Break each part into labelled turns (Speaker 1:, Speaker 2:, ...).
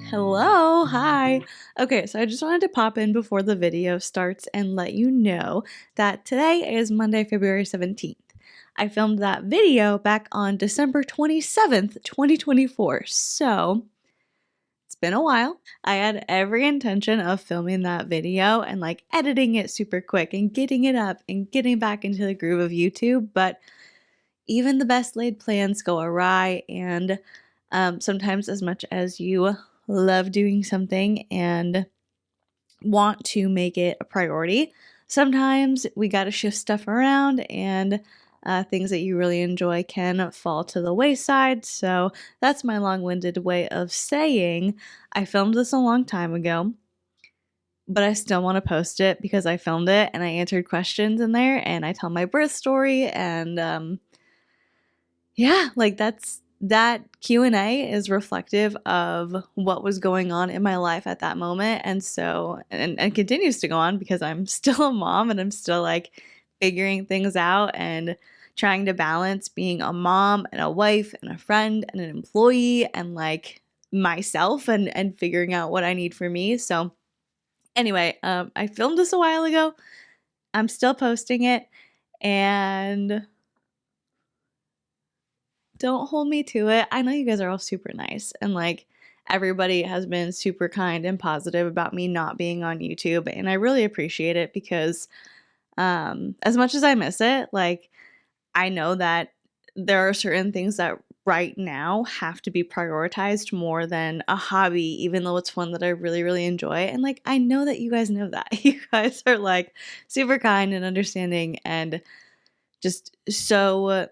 Speaker 1: Hello, hi. Okay, so I just wanted to pop in before the video starts and let you know that today is Monday, February 17th. I filmed that video back on December 27th, 2024. So it's been a while. I had every intention of filming that video and like editing it super quick and getting it up and getting back into the groove of YouTube, but even the best laid plans go awry, and sometimes, as much as you love doing something and want to make it a priority, sometimes we got to shift stuff around, and things that you really enjoy can fall to the wayside. So that's my long-winded way of saying I filmed this a long time ago, but I still want to post it because I filmed it and I answered questions in there and I tell my birth story, and yeah, like that Q&A is reflective of what was going on in my life at that moment. And so, and continues to go on because I'm still a mom and I'm still like figuring things out and trying to balance being a mom and a wife and a friend and an employee and like myself and figuring out what I need for me. So anyway, I filmed this a while ago. I'm still posting it, and don't hold me to it. I know you guys are all super nice, and like everybody has been super kind and positive about me not being on YouTube, and I really appreciate it because as much as I miss it, like I know that there are certain things that right now have to be prioritized more than a hobby, even though it's one that I really, really enjoy. And like I know that you guys know that. You guys are like super kind and understanding and just so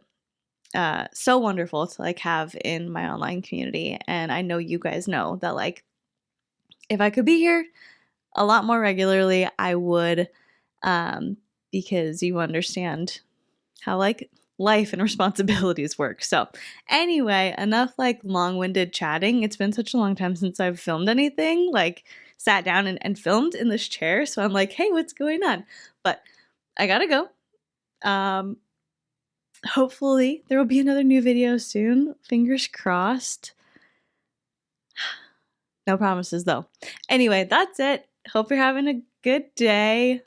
Speaker 1: wonderful to like have in my online community. And I know you guys know that like if I could be here a lot more regularly, I would, because you understand how like life and responsibilities work. So anyway, enough like long-winded chatting. It's been such a long time since I've filmed anything, like sat down and filmed in this chair. So I'm like, hey, what's going on? But I gotta go. Hopefully there will be another new video soon. Fingers crossed. No promises though. Anyway, that's it. Hope you're having a good day.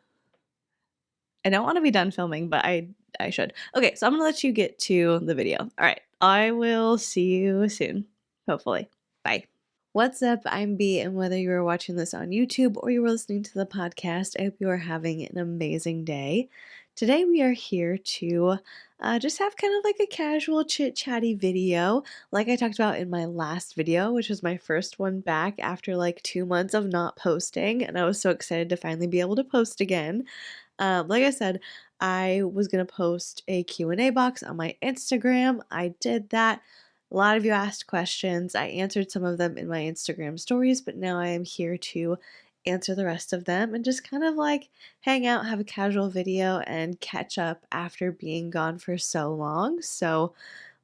Speaker 1: I don't want to be done filming, but I should. Okay, so I'm gonna let you get to the video. All right, I will see you soon. Hopefully. Bye. What's up? I'm B, and whether you are watching this on YouTube or you are listening to the podcast, I hope you are having an amazing day. Today we are here to just have kind of like a casual chit-chatty video, like I talked about in my last video, which was my first one back after like 2 months of not posting, and I was so excited to finally be able to post again. Like I said, I was going to post a Q&A box on my Instagram. I did that. A lot of you asked questions. I answered some of them in my Instagram stories, but now I am here to answer the rest of them and just kind of like hang out, have a casual video, and catch up after being gone for so long. So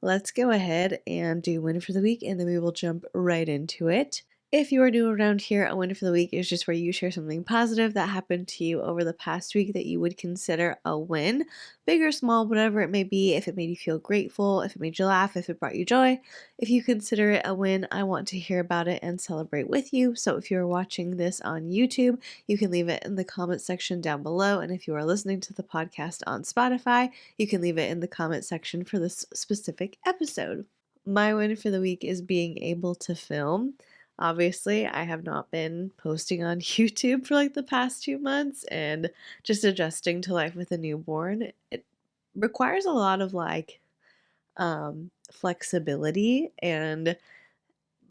Speaker 1: let's go ahead and do win for the week, and then we will jump right into it. If you are new around here, a win for the week is just where you share something positive that happened to you over the past week that you would consider a win, big or small, whatever it may be. If it made you feel grateful, if it made you laugh, if it brought you joy, if you consider it a win, I want to hear about it and celebrate with you. So if you're watching this on YouTube, you can leave it in the comment section down below. And if you are listening to the podcast on Spotify, you can leave it in the comment section for this specific episode. My win for the week is being able to film. Obviously, I have not been posting on YouTube for like the past 2 months, and just adjusting to life with a newborn. It requires a lot of like flexibility, and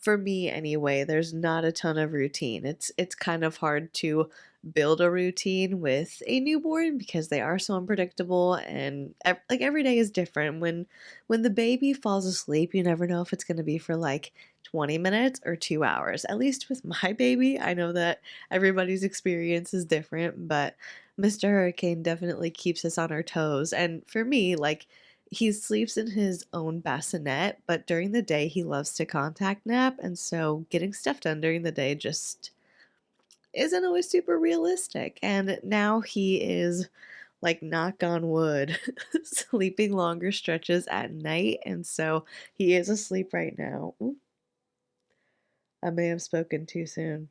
Speaker 1: for me anyway, there's not a ton of routine. It's kind of hard to build a routine with a newborn because they are so unpredictable, and like every day is different. When the baby falls asleep, you never know if it's going to be for like 20 minutes or 2 hours. At least with my baby, I know that everybody's experience is different, but Mr. Hurricane definitely keeps us on our toes. And for me, like he sleeps in his own bassinet, but during the day he loves to contact nap, and so getting stuff done during the day just isn't always super realistic. And now he is, like, knock on wood, sleeping longer stretches at night, and so he is asleep right now. I may have spoken too soon.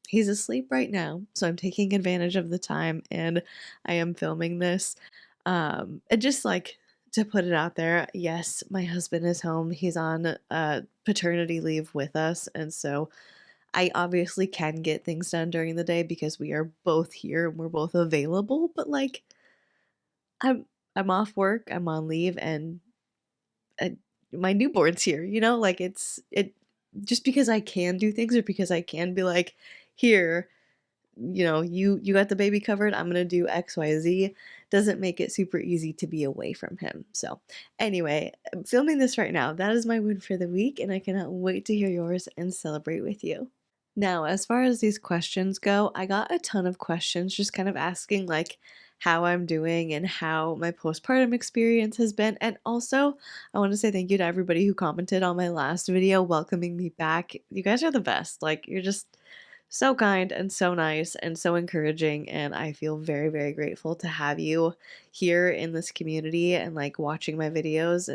Speaker 1: He's asleep right now, so I'm taking advantage of the time and I am filming this. And just like to put it out there, yes, my husband is home. He's on paternity leave with us, and so I obviously can get things done during the day because we are both here and we're both available, but like I'm I'm off work, I'm on leave, and uh, my newborn's here, you know? Like it just because I can do things or because I can be like, here, you know, you got the baby covered, I'm gonna do XYZ, doesn't make it super easy to be away from him. So anyway, I'm filming this right now. That is my win for the week, and I cannot wait to hear yours and celebrate with you. Now, as far as these questions go, I got a ton of questions just kind of asking like how I'm doing and how my postpartum experience has been. And also, I want to say thank you to everybody who commented on my last video welcoming me back. You guys are the best. Like, you're just so kind and so nice and so encouraging. And I feel very, very grateful to have you here in this community and like watching my videos.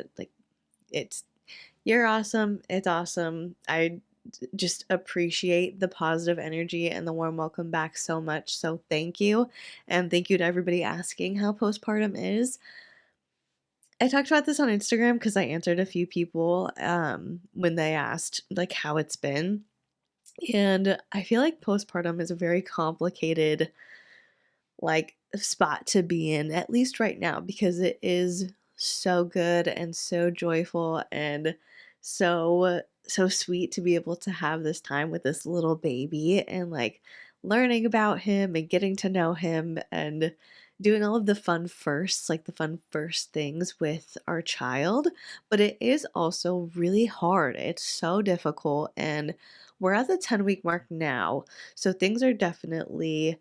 Speaker 1: It's you're awesome. It's awesome. I just appreciate the positive energy and the warm welcome back so much. So thank you. And thank you to everybody asking how postpartum is. I talked about this on Instagram because I answered a few people when they asked like how it's been. And I feel like postpartum is a very complicated like spot to be in, at least right now, because it is so good and so joyful and so sweet to be able to have this time with this little baby and like learning about him and getting to know him and doing all of the fun firsts, like the fun first things with our child. But it is also really hard. It's so difficult, and we're at the 10-week mark now, so things are definitely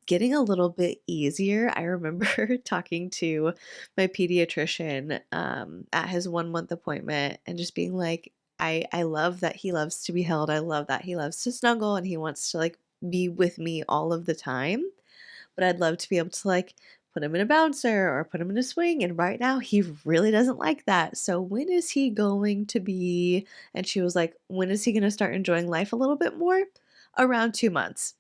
Speaker 1: getting a little bit easier. I remember talking to my pediatrician at his 1 month appointment and just being like, I love that he loves to be held. I love that he loves to snuggle and he wants to like be with me all of the time. But I'd love to be able to like put him in a bouncer or put him in a swing. And right now he really doesn't like that. So when is he going to be? And she was like, when is he going to start enjoying life a little bit more? Around 2 months.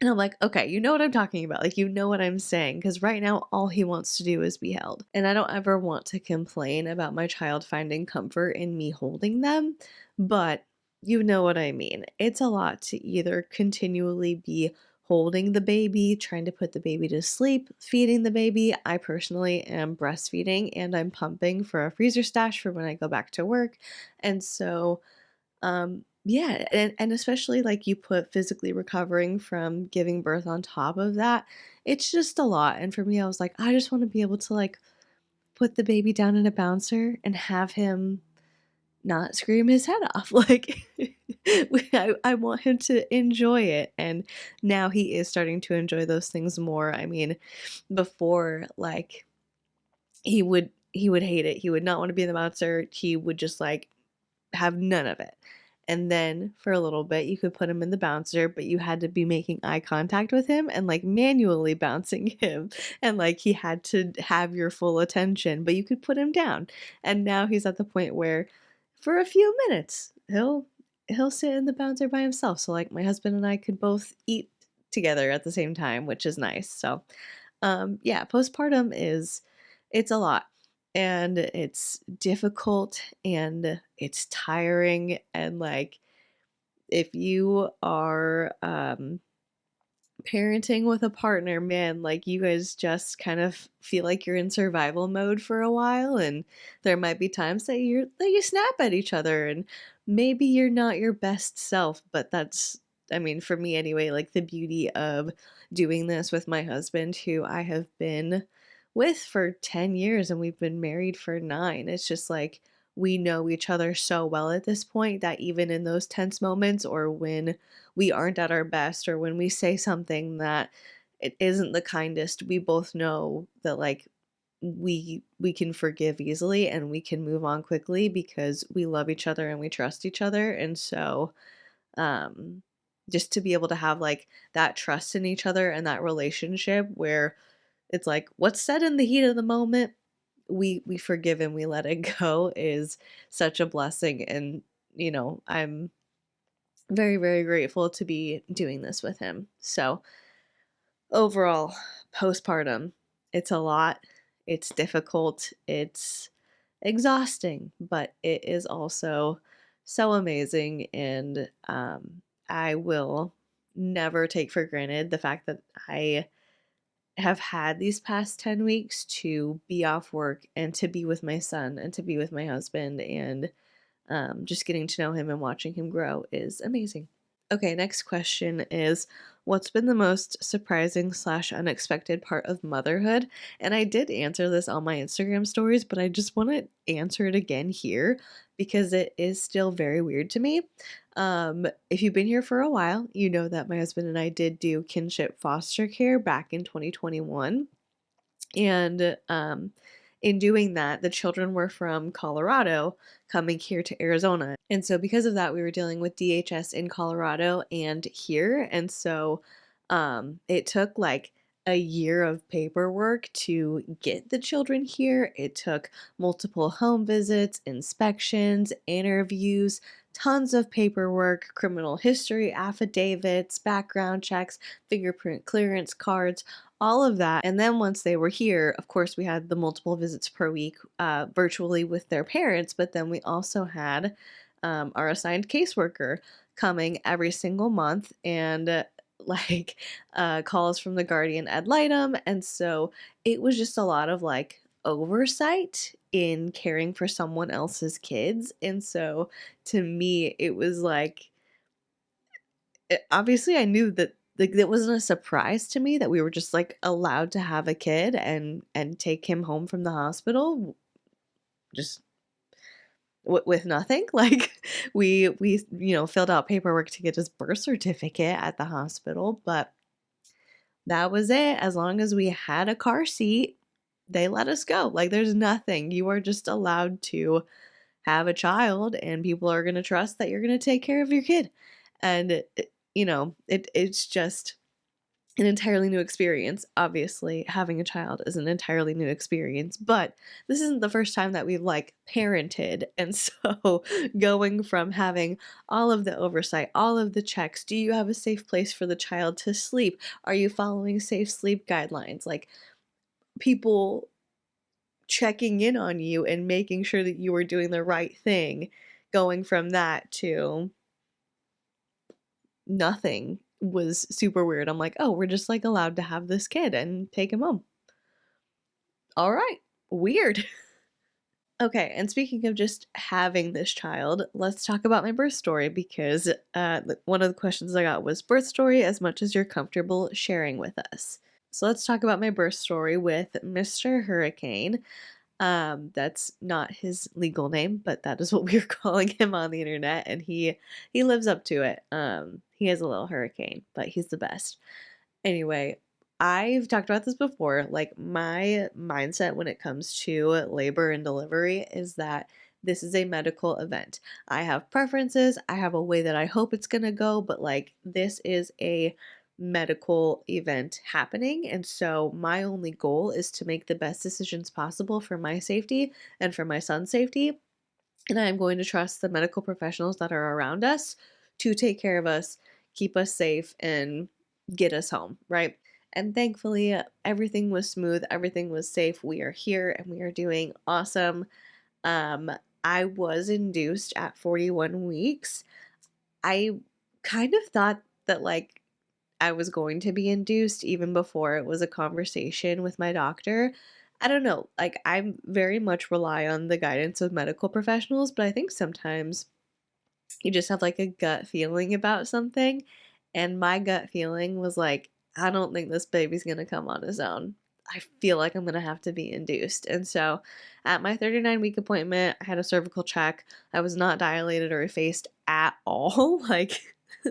Speaker 1: And I'm like, okay, you know what I'm talking about. Like, you know what I'm saying. Because right now, all he wants to do is be held. And I don't ever want to complain about my child finding comfort in me holding them. But you know what I mean. It's a lot to either continually be holding the baby, trying to put the baby to sleep, feeding the baby. I personally am breastfeeding and I'm pumping for a freezer stash for when I go back to work. And so yeah, and especially like you put physically recovering from giving birth on top of that, it's just a lot. And for me, I was like, I just want to be able to like put the baby down in a bouncer and have him not scream his head off. Like, I want him to enjoy it. And now he is starting to enjoy those things more. I mean, before, like, he would hate it. He would not want to be in the bouncer. He would just like have none of it. And then for a little bit, you could put him in the bouncer, but you had to be making eye contact with him and like manually bouncing him. And like he had to have your full attention, but you could put him down. And now he's at the point where for a few minutes, he'll sit in the bouncer by himself. So like my husband and I could both eat together at the same time, which is nice. So yeah, postpartum is it's a lot and it's difficult and it's tiring and like if you are parenting with a partner, man, like you guys just kind of feel like you're in survival mode for a while and there might be times that you snap at each other and maybe you're not your best self, but that's I mean, for me anyway, like the beauty of doing this with my husband who I have been with for 10 years and we've been married for 9. It's just like we know each other so well at this point that even in those tense moments or when we aren't at our best or when we say something that it isn't the kindest, we both know that like we can forgive easily and we can move on quickly because we love each other and we trust each other. And so um just to be able to have like that trust in each other and that relationship where it's like what's said in the heat of the moment we forgive and we let it go is such a blessing. And, I'm very, very grateful to be doing this with him. So, overall, postpartum, it's a lot, it's difficult, it's exhausting, but it is also so amazing. And I will never take for granted the fact that I have had these past 10 weeks to be off work and to be with my son and to be with my husband. And just getting to know him and watching him grow is amazing. Okay, next question is, what's been the most surprising / unexpected part of motherhood? And I did answer this on my Instagram stories, but I just want to answer it again here because it is still very weird to me. If you've been here for a while, you know that my husband and I did do kinship foster care back in 2021. And in doing that, the children were from Colorado coming here to Arizona. And so, because of that, we were dealing with DHS in Colorado and here. And so, it took like a year of paperwork to get the children here. It took multiple home visits, inspections, interviews, tons of paperwork, criminal history affidavits, background checks, fingerprint clearance cards, all of that. And then once they were here, of course, we had the multiple visits per week virtually with their parents, but then we also had our assigned caseworker coming every single month and like calls from the guardian ad litem. And so it was just a lot of like oversight in caring for someone else's kids. And so to me, it was like, obviously I knew that like it wasn't a surprise to me that we were just like allowed to have a kid and take him home from the hospital just with nothing. Like we filled out paperwork to get his birth certificate at the hospital, but that was it. As long as we had a car seat, they let us go. Like there's nothing. You are just allowed to have a child, and people are going to trust that you're going to take care of your kid. And it's just an entirely new experience. Obviously, having a child is an entirely new experience, but this isn't the first time that we've like parented. And so going from having all of the oversight, all of the checks, do you have a safe place for the child to sleep? Are you following safe sleep guidelines? Like people checking in on you and making sure that you are doing the right thing, going from that to nothing was super weird. I'm like, oh, we're just like allowed to have this kid and take him home. All right, weird. Okay, and speaking of just having this child, let's talk about my birth story because one of the questions I got was birth story as much as you're comfortable sharing with us. So let's talk about my birth story with Mr. Hurricane. That's not his legal name, but that is what we were calling him on the internet, and he lives up to it. He is a little hurricane, but he's the best. Anyway, I've talked about this before. Like my mindset when it comes to labor and delivery is that this is a medical event. I have preferences. I have a way that I hope it's going to go, but like this is a medical event happening. And so my only goal is to make the best decisions possible for my safety and for my son's safety. And I'm going to trust the medical professionals that are around us to take care of us, keep us safe, and get us home, right? And thankfully, everything was smooth, everything was safe. We are here and we are doing awesome. I was induced at 41 weeks. I kind of thought that like I was going to be induced even before it was a conversation with my doctor. I don't know, like I very much rely on the guidance of medical professionals, but I think sometimes you just have like a gut feeling about something. And my gut feeling was like, I don't think this baby's gonna come on his own. I feel like I'm gonna have to be induced. And so at my 39-week appointment, I had a cervical check. I was not dilated or effaced at all. Like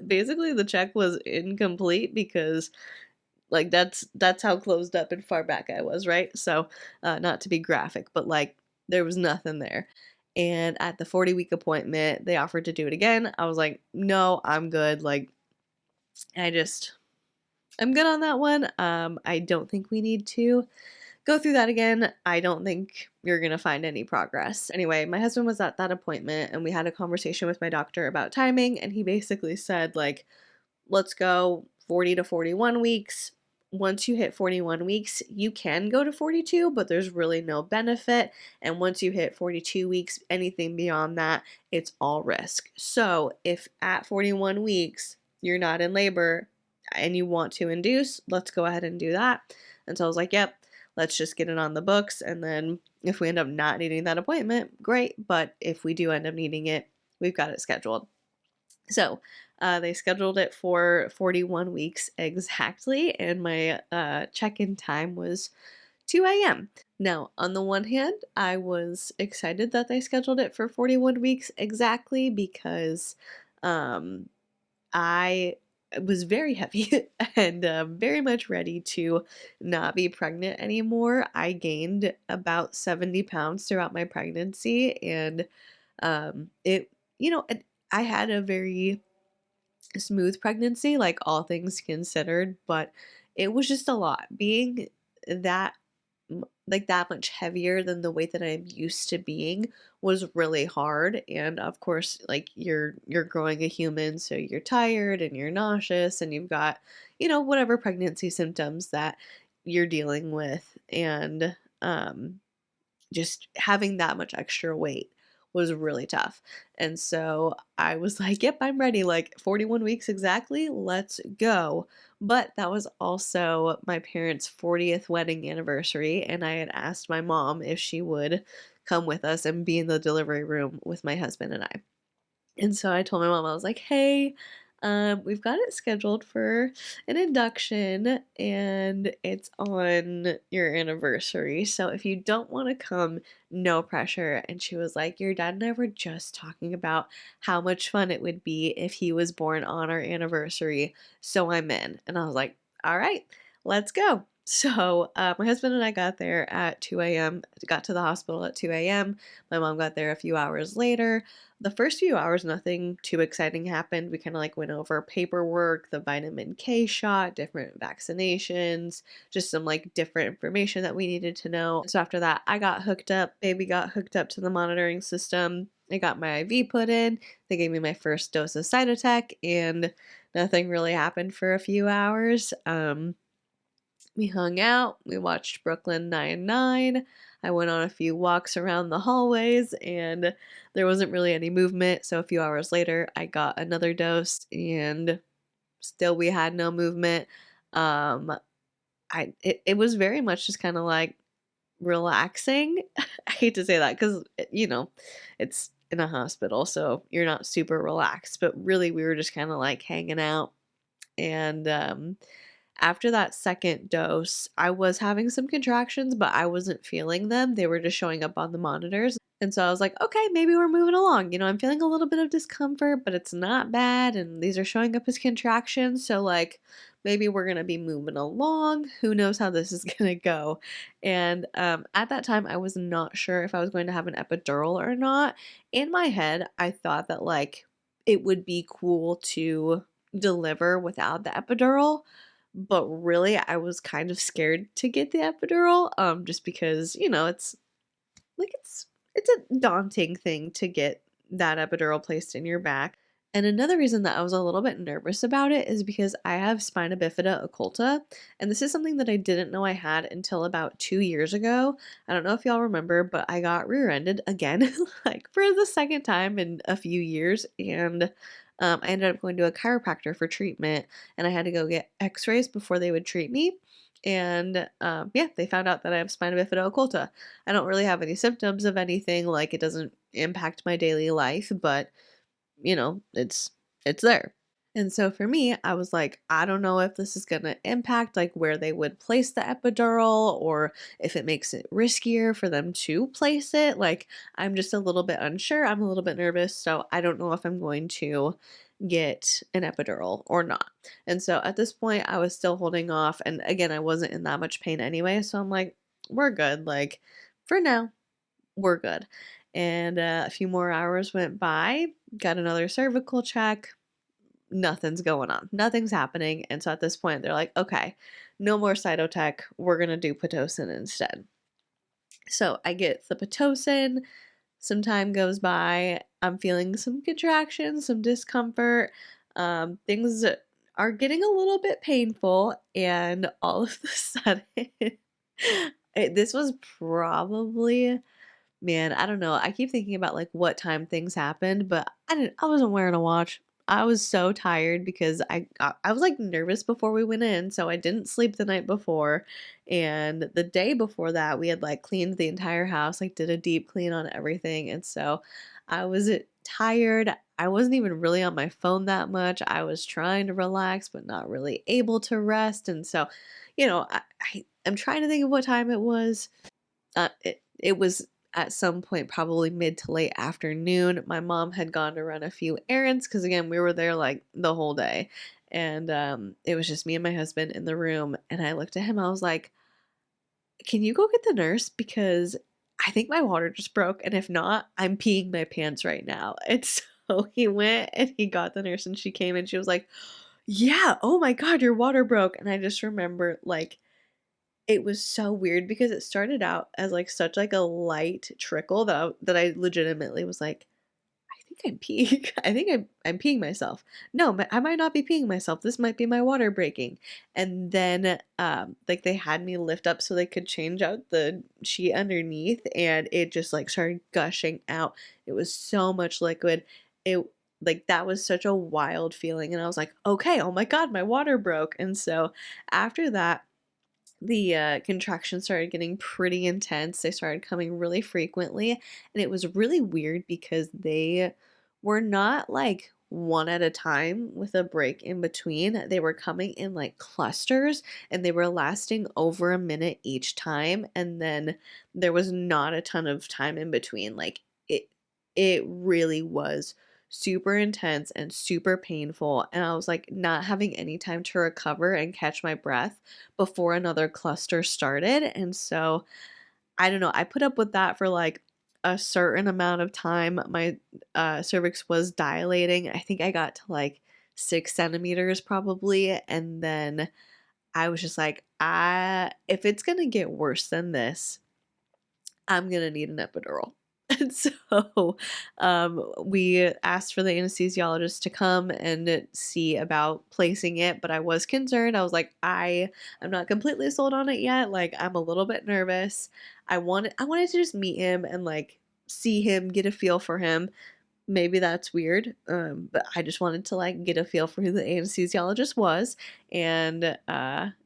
Speaker 1: basically the check was incomplete because like that's how closed up and far back I was, right? So not to be graphic, but like there was nothing there. And at the 40-week appointment, they offered to do it again. I was like, no, I'm good. Like I'm good on that one. I don't think we need to go through that again. I don't think you're going to find any progress. Anyway, my husband was at that appointment and we had a conversation with my doctor about timing. And he basically said, like, let's go 40 to 41 weeks. Once you hit 41 weeks, you can go to 42, but there's really no benefit. And once you hit 42 weeks, anything beyond that, it's all risk. So if at 41 weeks, you're not in labor and you want to induce, let's go ahead and do that. And so I was like, yep, let's just get it on the books. And then if we end up not needing that appointment, great. But if we do end up needing it, we've got it scheduled. So they scheduled it for 41 weeks exactly, and my check-in time was 2 a.m. Now, on the one hand, I was excited that they scheduled it for 41 weeks exactly because I was very heavy and very much ready to not be pregnant anymore. I gained about 70 pounds throughout my pregnancy, and it, I had a very smooth pregnancy, like all things considered, but it was just a lot. Being that that much heavier than the weight that I'm used to being was really hard. And of course, like you're growing a human, so you're tired and you're nauseous and you've got, whatever pregnancy symptoms that you're dealing with. And just having that much extra weight was really tough. And so I was like, yep, I'm ready. Like 41 weeks exactly. Let's go. But that was also my parents' 40th wedding anniversary. And I had asked my mom if she would come with us and be in the delivery room with my husband and I. And so I told my mom, I was like, hey, we've got it scheduled for an induction and it's on your anniversary. So if you don't want to come, no pressure. And she was like, your dad and I were just talking about how much fun it would be if he was born on our anniversary. So I'm in. And I was like, all right, let's go. So my husband and I got there at 2 a.m., got to the hospital at 2 a.m. My mom got there a few hours later. The first few hours, nothing too exciting happened. We kind of like went over paperwork, the vitamin K shot, different vaccinations, just some like different information that we needed to know. So after that, I got hooked up. Baby got hooked up to the monitoring system. I got my IV put in. They gave me my first dose of Cytotec, and nothing really happened for a few hours. We hung out. We watched Brooklyn Nine-Nine. I went on a few walks around the hallways and there wasn't really any movement. So a few hours later, I got another dose and still we had no movement. It was very much just kind of like relaxing. I hate to say that because, it's in a hospital, so you're not super relaxed. But really, we were just kind of like hanging out. And after that second dose, I was having some contractions, but I wasn't feeling them. They were just showing up on the monitors. And so I was like, okay, maybe we're moving along. I'm feeling a little bit of discomfort, but it's not bad. And these are showing up as contractions. So, like, maybe we're going to be moving along. Who knows how this is going to go? And at that time, I was not sure if I was going to have an epidural or not. In my head, I thought that, like, it would be cool to deliver without the epidural, but really I was kind of scared to get the epidural, just because, it's a daunting thing to get that epidural placed in your back. And another reason that I was a little bit nervous about it is because I have spina bifida occulta, and this is something that I didn't know I had until about 2 years ago. I don't know if y'all remember, but I got rear-ended again, like for the second time in a few years, and I ended up going to a chiropractor for treatment, and I had to go get x-rays before they would treat me. And yeah, they found out that I have spina bifida occulta. I don't really have any symptoms of anything, like it doesn't impact my daily life, but it's there. And so for me, I was like, I don't know if this is going to impact like where they would place the epidural or if it makes it riskier for them to place it. Like, I'm just a little bit unsure. I'm a little bit nervous. So I don't know if I'm going to get an epidural or not. And so at this point, I was still holding off. And again, I wasn't in that much pain anyway. So I'm like, we're good. Like, for now, we're good. And a few more hours went by, got another cervical check. Nothing's going on. Nothing's happening. And so at this point, they're like, okay, no more cytotec. We're going to do Pitocin instead. So I get the Pitocin. Some time goes by. I'm feeling some contractions, some discomfort. Things are getting a little bit painful, and all of a sudden, this was probably, man, I don't know. I keep thinking about like what time things happened, but I wasn't wearing a watch. I was so tired because I was like nervous before we went in, so I didn't sleep the night before. And the day before that, we had like cleaned the entire house, like did a deep clean on everything. And so I was tired. I wasn't even really on my phone that much. I was trying to relax, but not really able to rest. And so, I'm trying to think of what time it was. It was at some point probably mid to late afternoon. My mom had gone to run a few errands because again we were there like the whole day, and it was just me and my husband in the room. And I looked at him. I was like, "Can you go get the nurse because I think my water just broke, and if not, I'm peeing my pants right now." And so he went and he got the nurse, and she came and she was like, "Yeah, oh my God, your water broke." And I just remember like it was so weird because it started out as, like, such, like, a light trickle that I legitimately was like, "I think I'm peeing. I think I'm peeing myself. No, I might not be peeing myself. This might be my water breaking." And then, like, they had me lift up so they could change out the sheet underneath, and it just, like, started gushing out. It was so much liquid. It like, that was such a wild feeling, and I was like, "Okay, oh my god, my water broke." And so after that the contractions started getting pretty intense. They started coming really frequently, and it was really weird because they were not like one at a time with a break in between. They were coming in like clusters, and they were lasting over a minute each time, and then there was not a ton of time in between. Like it really was super intense and super painful, and I was like not having any time to recover and catch my breath before another cluster started. And so I don't know, I put up with that for like a certain amount of time. My cervix was dilating. I think I got to like 6 centimeters probably, and then I was just like, if it's gonna get worse than this, I'm gonna need an epidural. And so we asked for the anesthesiologist to come and see about placing it, but I was concerned. I was like, I'm not completely sold on it yet. Like I'm a little bit nervous. I wanted to just meet him and like see him, get a feel for him. Maybe that's weird, but I just wanted to like get a feel for who the anesthesiologist was, and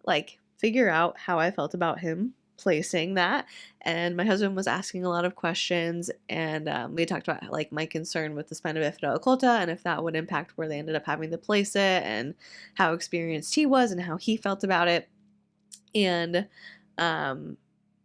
Speaker 1: like figure out how I felt about him placing that. And my husband was asking a lot of questions, and we talked about like my concern with the spina bifida occulta and if that would impact where they ended up having to place it, and how experienced he was and how he felt about it. And um,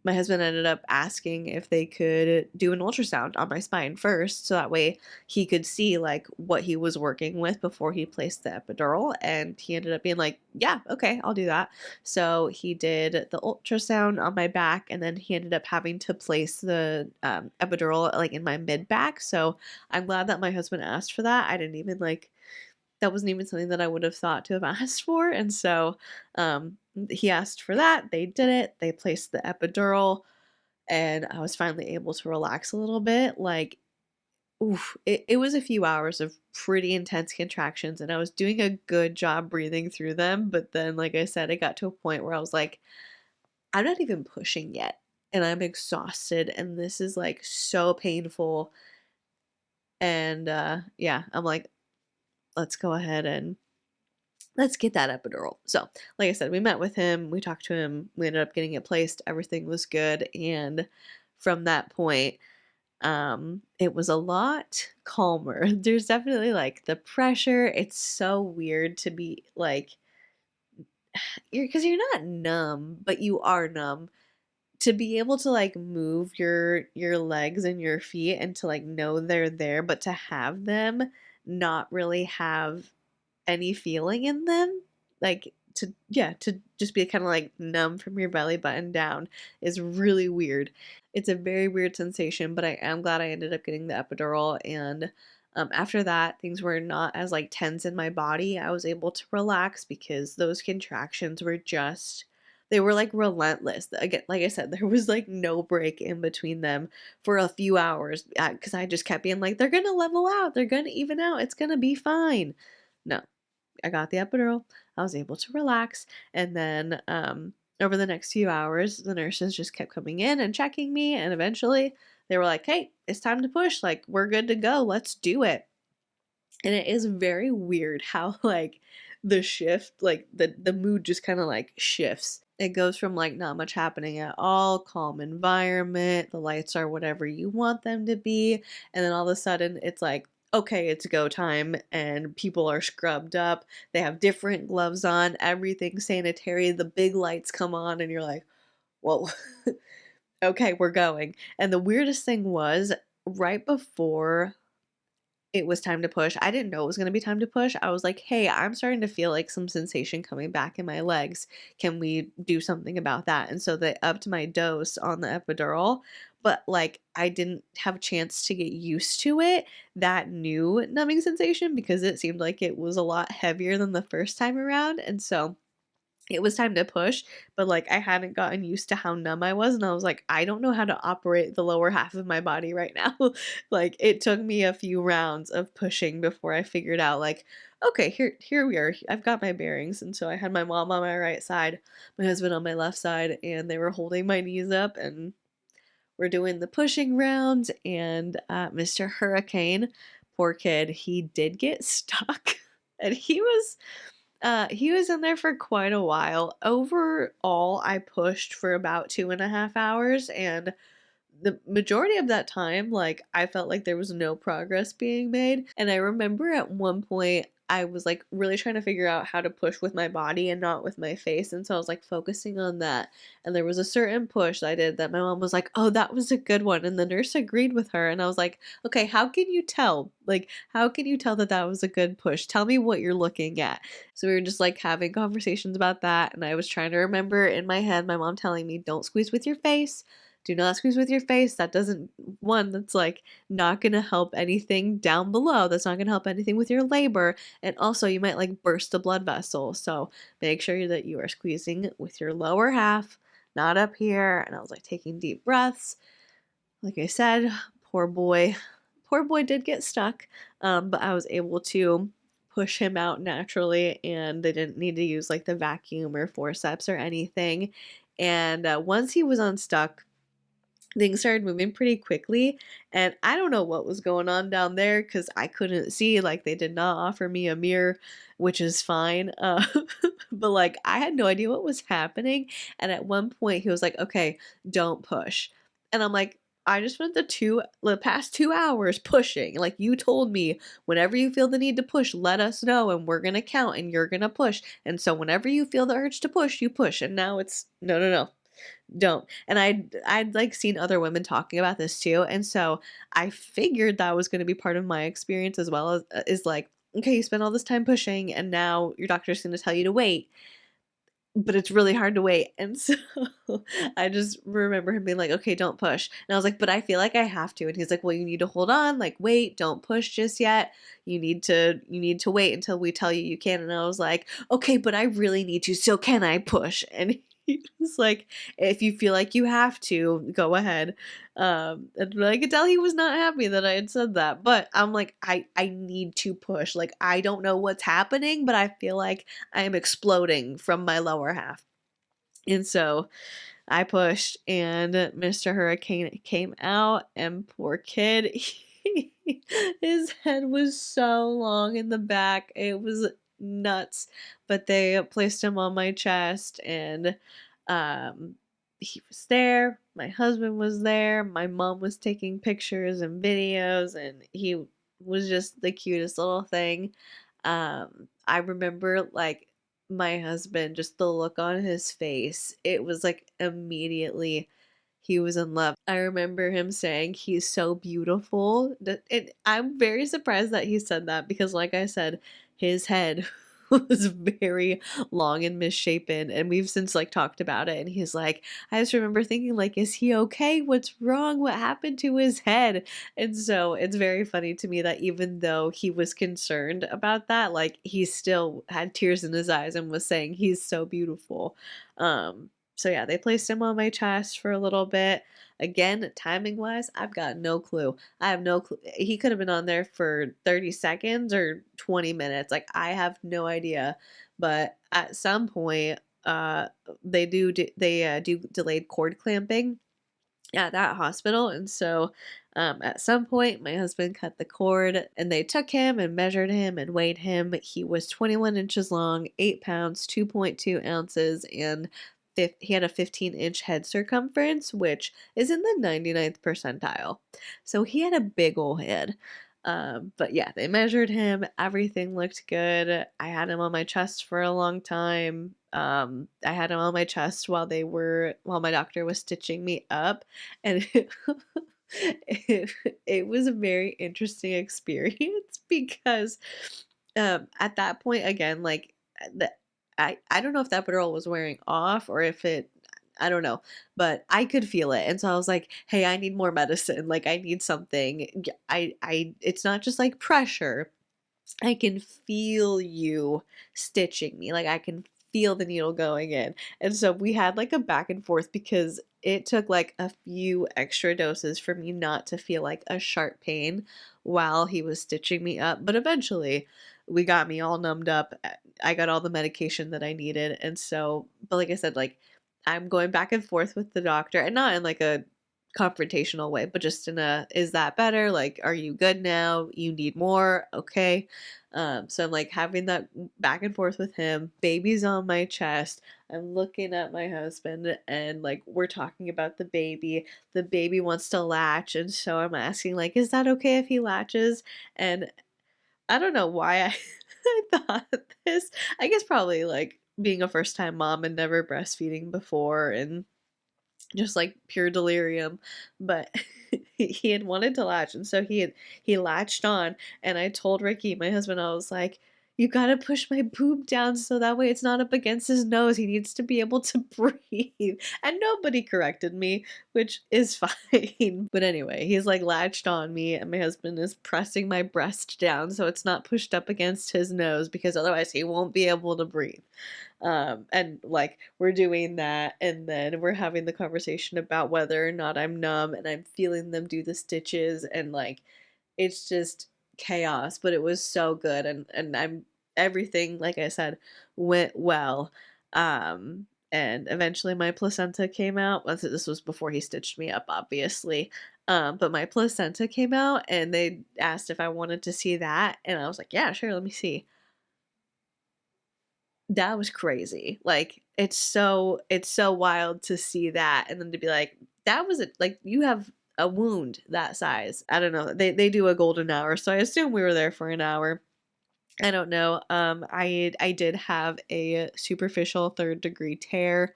Speaker 1: my husband ended up asking if they could do an ultrasound on my spine first, so that way he could see like what he was working with before he placed the epidural. And he ended up being like, "Yeah, okay, I'll do that." So he did the ultrasound on my back, and then he ended up having to place the epidural like in my mid back. So I'm glad that my husband asked for that. I didn't even like that wasn't even something that I would have thought to have asked for. And so he asked for that. They did it. They placed the epidural, and I was finally able to relax a little bit. Like, oof, it was a few hours of pretty intense contractions, and I was doing a good job breathing through them. But then, like I said, it got to a point where I was like, I'm not even pushing yet, and I'm exhausted, and this is like so painful. And yeah, I'm like, let's go ahead and let's get that epidural. So, like I said, we met with him, we talked to him, we ended up getting it placed, everything was good. And from that point, it was a lot calmer. There's definitely like the pressure. It's so weird to be like, because you're not numb, but you are numb. To be able to like move your legs and your feet and to like know they're there, but to have them not really have any feeling in them, like to just be kind of like numb from your belly button down is really weird. It's a very weird sensation, but I am glad I ended up getting the epidural. And after that, things were not as like tense in my body. I was able to relax because those contractions were just they were like relentless. Again, like I said, there was like no break in between them for a few hours because I just kept being like, they're gonna level out, they're gonna even out, it's gonna be fine. No, I got the epidural. I was able to relax, and then over the next few hours, the nurses just kept coming in and checking me, and eventually they were like, "Hey, it's time to push. Like, we're good to go. Let's do it." And it is very weird how like the shift, like the mood just kind of like shifts. It goes from like not much happening at all, calm environment, the lights are whatever you want them to be, and then all of a sudden it's like, okay, it's go time, and people are scrubbed up. They have different gloves on, everything's sanitary, the big lights come on, and you're like, whoa, okay, we're going. And the weirdest thing was right before it was time to push. I didn't know it was going to be time to push. I was like, hey, I'm starting to feel like some sensation coming back in my legs. Can we do something about that? And so they upped my dose on the epidural, but like I didn't have a chance to get used to it, that new numbing sensation, because it seemed like it was a lot heavier than the first time around. And so it was time to push, but like I hadn't gotten used to how numb I was, and I was like, I don't know how to operate the lower half of my body right now. Like it took me a few rounds of pushing before I figured out like, okay, here we are. I've got my bearings. And so I had my mom on my right side, my husband on my left side, and they were holding my knees up, and we're doing the pushing round. And Mr. Hurricane, poor kid, he did get stuck. And he was in there for quite a while. Overall, I pushed for about 2.5 hours, and the majority of that time, like, I felt like there was no progress being made. And I remember at one point, I was like really trying to figure out how to push with my body and not with my face. And so I was like focusing on that. And there was a certain push I did that my mom was like, oh, that was a good one. And the nurse agreed with her. And I was like, okay, how can you tell? Like, how can you tell that that was a good push? Tell me what you're looking at. So we were just like having conversations about that. And I was trying to remember in my head, my mom telling me, don't squeeze with your face. Do not squeeze with your face. That doesn't, one, that's like not going to help anything down below. That's not going to help anything with your labor. And also, you might like burst a blood vessel. So make sure that you are squeezing with your lower half, not up here. And I was like taking deep breaths. Like I said, poor boy. Poor boy did get stuck, but I was able to push him out naturally, and they didn't need to use like the vacuum or forceps or anything. And once he was unstuck, things started moving pretty quickly, and I don't know what was going on down there because I couldn't see. Like, they did not offer me a mirror, which is fine. But like I had no idea what was happening, and at one point he was like, okay, don't push. And I'm like, I just spent the past 2 hours pushing. Like, you told me whenever you feel the need to push, let us know, and we're gonna count, and you're gonna push. And so whenever you feel the urge to push, you push. And now it's no, no, no, don't. And I'd like seen other women talking about this too, and so I figured that was going to be part of my experience as well, as is like, okay, you spent all this time pushing, and now your doctor's going to tell you to wait, but it's really hard to wait. And so I just remember him being like, okay, don't push. And I was like, but I feel like I have to. And he's like, well, you need to hold on, like, wait, don't push just yet. You need to wait until we tell you you can. And I was like, okay, but I really need to, so can I push? And he was like, if you feel like you have to, go ahead. And I could tell he was not happy that I had said that, but I'm like, I need to push. Like, I don't know what's happening, but I feel like I am exploding from my lower half. And so I pushed, and Mr. Hurricane came out, and poor kid, his head was so long in the back. It was nuts. But they placed him on my chest, and um, he was there. My husband was there. My mom was taking pictures and videos, and he was just the cutest little thing. I remember like my husband, just the look on his face, it was like immediately he was in love. I remember him saying he's so beautiful. And I'm very surprised that he said that because, like I said, his head was very long and misshapen, and we've since like talked about it. And he's like, I just remember thinking, like, is he okay? What's wrong? What happened to his head? And so it's very funny to me that even though he was concerned about that, like, he still had tears in his eyes and was saying he's so beautiful. So yeah, they placed him on my chest for a little bit. Again, timing wise, I've got no clue. I have no clue. He could have been on there for 30 seconds or 20 minutes. Like, I have no idea. But at some point, they do delayed cord clamping at that hospital. And so at some point, my husband cut the cord and they took him and measured him and weighed him. He was 21 inches long, 8 pounds, 2.2 ounces, and he had a 15-inch head circumference, which is in the 99th percentile. So he had a big old head. But yeah, they measured him. Everything looked good. I had him on my chest for a long time. I had him on my chest while my doctor was stitching me up, and it, it was a very interesting experience because at that point again, like the I don't know if that epidural was wearing off or if it I don't know, but I could feel it. And so I was like, "Hey, I need more medicine. Like, I need something." It's not just like pressure. I can feel you stitching me. Like, I can feel the needle going in. And so we had like a back and forth because it took like a few extra doses for me not to feel like a sharp pain while he was stitching me up. But eventually we got me all numbed up. I got all the medication that I needed. And so, but like I said, like I'm going back and forth with the doctor and not in like a confrontational way, but just in a, is that better? Like, are you good now? You need more? Okay. So I'm like having that back and forth with him. Baby's on my chest. I'm looking at my husband and like we're talking about the baby. The baby wants to latch. And so I'm asking, like, is that okay if he latches? And I don't know why I, I thought this. I guess probably like being a first time mom and never breastfeeding before and just like pure delirium, but he had wanted to latch, and so he latched on, and I told Ricky, my husband, I was like, "You gotta push my boob down so that way it's not up against his nose. He needs to be able to breathe." And nobody corrected me, which is fine. But anyway, he's like latched on me, and my husband is pressing my breast down so it's not pushed up against his nose because otherwise he won't be able to breathe. And like we're doing that, and then we're having the conversation about whether or not I'm numb, and I'm feeling them do the stitches, and like it's just chaos, but it was so good, and I'm everything, like I said, went well. And eventually my placenta came out. Well, this was before he stitched me up, obviously. But my placenta came out, and they asked if I wanted to see that, and I was like, yeah, sure, let me see. That was crazy. Like, it's so wild to see that and then to be like, "That was it, like, you have a wound that size." I don't know. They do a golden hour, so I assume we were there for an hour. I don't know. I did have a superficial third-degree tear,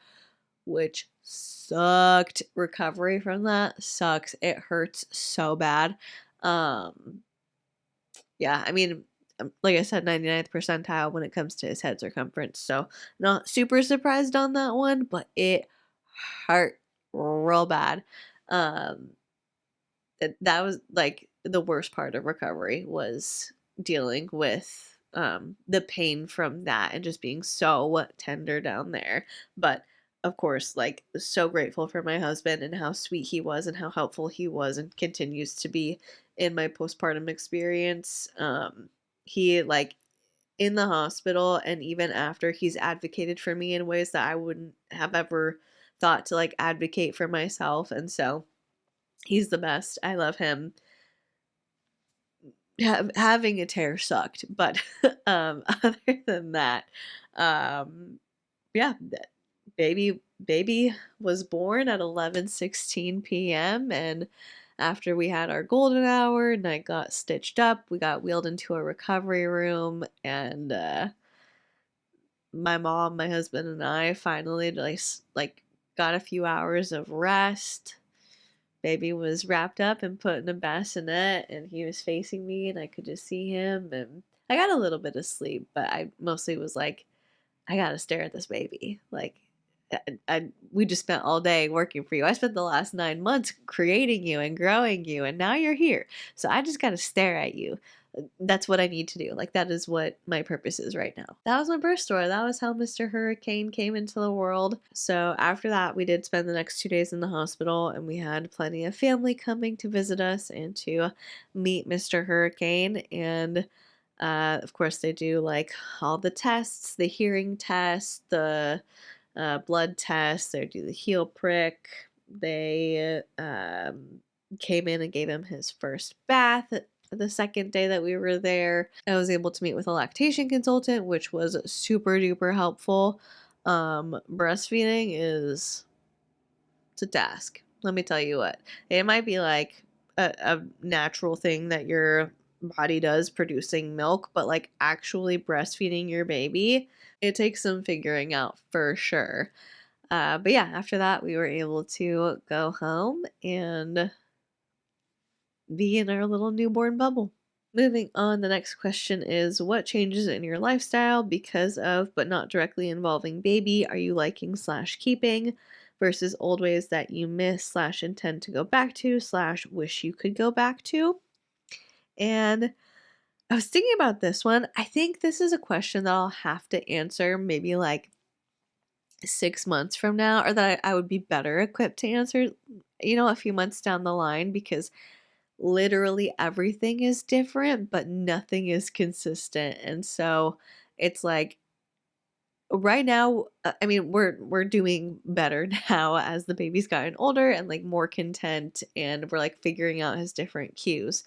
Speaker 1: which sucked. Recovery from that sucks. It hurts so bad. Um yeah, I mean, like I said, 99th percentile when it comes to his head circumference. So, not super surprised on that one, but it hurt real bad. Um, that was like the worst part of recovery was dealing with the pain from that and just being so tender down there. But of course, like so grateful for my husband and how sweet he was and how helpful he was and continues to be in my postpartum experience. He like in the hospital and even after, he's advocated for me in ways that I wouldn't have ever thought to like advocate for myself. And so he's the best. I love him. Having a tear sucked, but other than that, um, yeah, baby was born at 11:16 p.m. and after we had our golden hour and I got stitched up, we got wheeled into a recovery room, and my mom, my husband, and I finally like got a few hours of rest. Baby was wrapped up and put in a bassinet, and he was facing me, and I could just see him. And I got a little bit of sleep, but I mostly was like, I gotta stare at this baby. Like, we just spent all day working for you. I spent the last 9 months creating you and growing you, and now you're here. So I just got to stare at you. That's what I need to do. Like, that is what my purpose is right now. That was my birth story. That was how Mr. Hurricane came into the world. So after that, we did spend the next 2 days in the hospital, and we had plenty of family coming to visit us and to meet Mr. Hurricane. And of course, they do like all the tests, the hearing test, the blood tests. They do the heel prick. They came in and gave him his first bath the second day that we were there. I was able to meet with a lactation consultant, which was super duper helpful. Breastfeeding is, it's a task. Let me tell you what. It might be like a natural thing that your body does, producing milk, but like actually breastfeeding your baby, it takes some figuring out for sure. But yeah, after that, we were able to go home and be in our little newborn bubble. Moving on, the next question is, what changes in your lifestyle because of, but not directly involving baby, are you liking slash keeping versus old ways that you miss slash intend to go back to slash wish you could go back to? And I was thinking about this one. I think this is a question that I'll have to answer maybe like 6 months from now, or that I would be better equipped to answer, a few months down the line, because literally everything is different, but nothing is consistent. And so it's like right now, I mean, we're doing better now as the baby's gotten older and like more content, and we're like figuring out his different cues.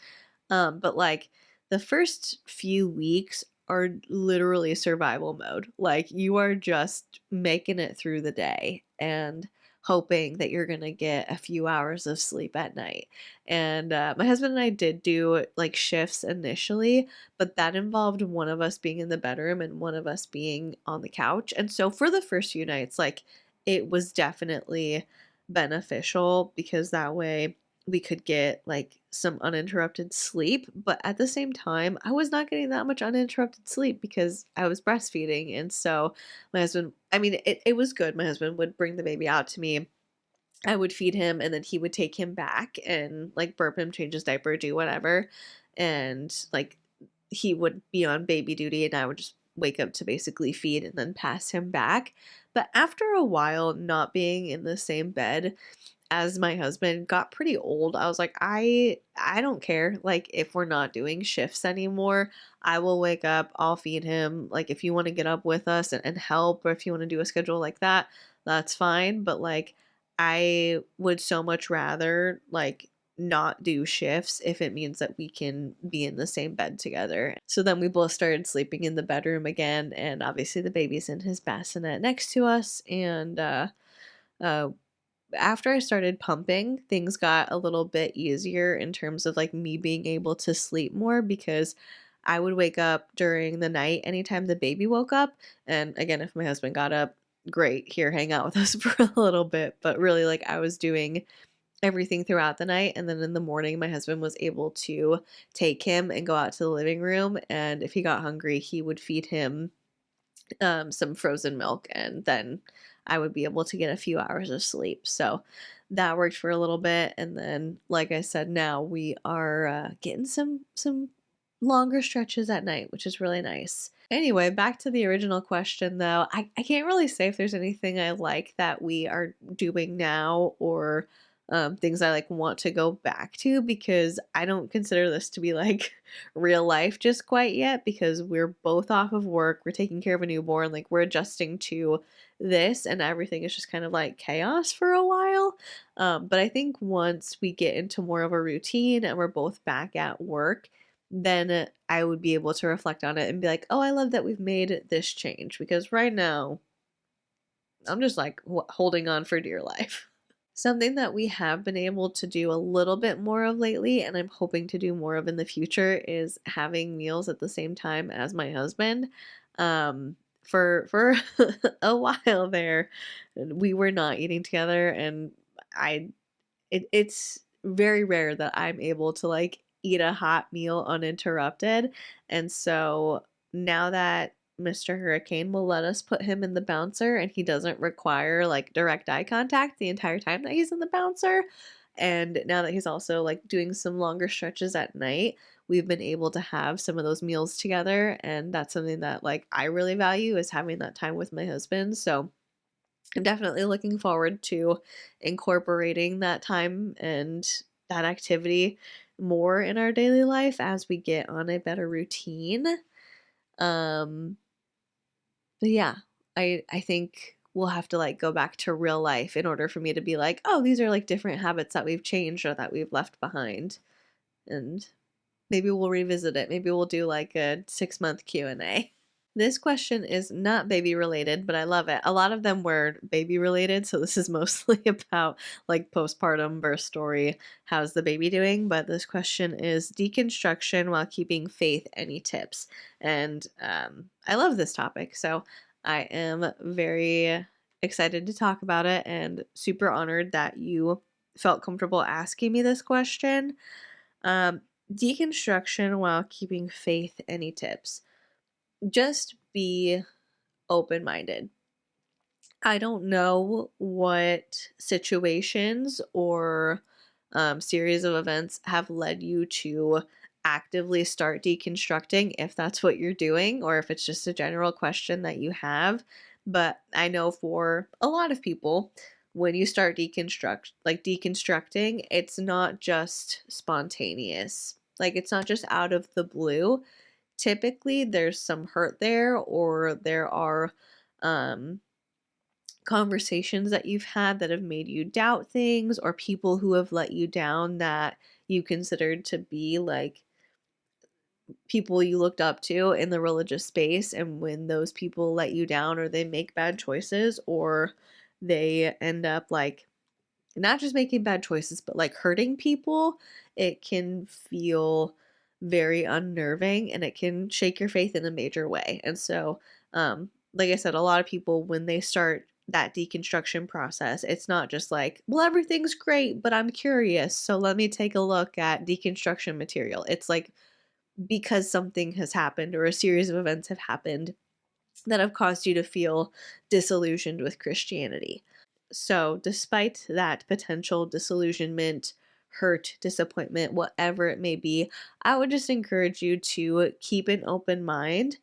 Speaker 1: But like the first few weeks are literally survival mode. Like, you are just making it through the day and hoping that you're gonna get a few hours of sleep at night. And my husband and I did do like shifts initially, but that involved one of us being in the bedroom and one of us being on the couch. And so for the first few nights, like, it was definitely beneficial because that way we could get like some uninterrupted sleep. But at the same time, I was not getting that much uninterrupted sleep because I was breastfeeding. And so my husband, I mean, it was good. My husband would bring the baby out to me. I would feed him, and then he would take him back and like burp him, change his diaper, do whatever. And like he would be on baby duty, and I would just wake up to basically feed and then pass him back. But after a while, not being in the same bed as my husband got pretty old, I was like, I don't care. Like, if we're not doing shifts anymore, I will wake up, I'll feed him. Like, if you want to get up with us and help, or if you want to do a schedule like that, that's fine. But like, I would so much rather like not do shifts if it means that we can be in the same bed together. So then we both started sleeping in the bedroom again, and obviously the baby's in his bassinet next to us. And uh after I started pumping, things got a little bit easier in terms of like me being able to sleep more, because I would wake up during the night anytime the baby woke up. And again, if my husband got up, great, here, hang out with us for a little bit. But really, like, I was doing everything throughout the night. And then in the morning, my husband was able to take him and go out to the living room. And if he got hungry, he would feed him some frozen milk, and then I would be able to get a few hours of sleep. So that worked for a little bit. And then, like I said, now we are getting some longer stretches at night, which is really nice. Anyway, back to the original question though. I can't really say if there's anything I like that we are doing now, or things I like want to go back to, because I don't consider this to be like real life just quite yet, because we're both off of work, we're taking care of a newborn, like we're adjusting to this, and everything is just kind of like chaos for a while. But I think once we get into more of a routine and we're both back at work, then I would be able to reflect on it and be like, oh, I love that we've made this change, because right now I'm just like holding on for dear life. Something that we have been able to do a little bit more of lately, and I'm hoping to do more of in the future, is having meals at the same time as my husband. For a while there, we were not eating together, and it's very rare that I'm able to like eat a hot meal uninterrupted. And so now that Mr. Hurricane will let us put him in the bouncer, and he doesn't require like direct eye contact the entire time that he's in the bouncer. And now that he's also like doing some longer stretches at night, we've been able to have some of those meals together, and that's something that like I really value, is having that time with my husband. So I'm definitely looking forward to incorporating that time and that activity more in our daily life as we get on a better routine. Um, but yeah, I think we'll have to like go back to real life in order for me to be like, oh, these are like different habits that we've changed or that we've left behind. And maybe we'll revisit it. Maybe we'll do like a 6-month Q&A. This question is not baby related, but I love it. A lot of them were baby related, so this is mostly about like postpartum, birth story, how's the baby doing? But this question is deconstruction while keeping faith, any tips? And I love this topic, so I am very excited to talk about it and super honored that you felt comfortable asking me this question. Deconstruction while keeping faith, any tips? Just be open-minded. I don't know what situations or series of events have led you to actively start deconstructing, if that's what you're doing, or if it's just a general question that you have. But I know for a lot of people, when you start deconstructing, it's not just spontaneous. Like, it's not just out of the blue. Typically there's some hurt there, or there are conversations that you've had that have made you doubt things, or people who have let you down that you considered to be like people you looked up to in the religious space. And when those people let you down, or they make bad choices, or they end up like not just making bad choices, but like hurting people, it can feel very unnerving, and it can shake your faith in a major way. And so, like I said, a lot of people, when they start that deconstruction process, it's not just like, well, everything's great, but I'm curious, so let me take a look at deconstruction material. It's like because something has happened, or a series of events have happened that have caused you to feel disillusioned with Christianity. So, despite that potential disillusionment, hurt, disappointment, whatever it may be, I would just encourage you to keep an open mind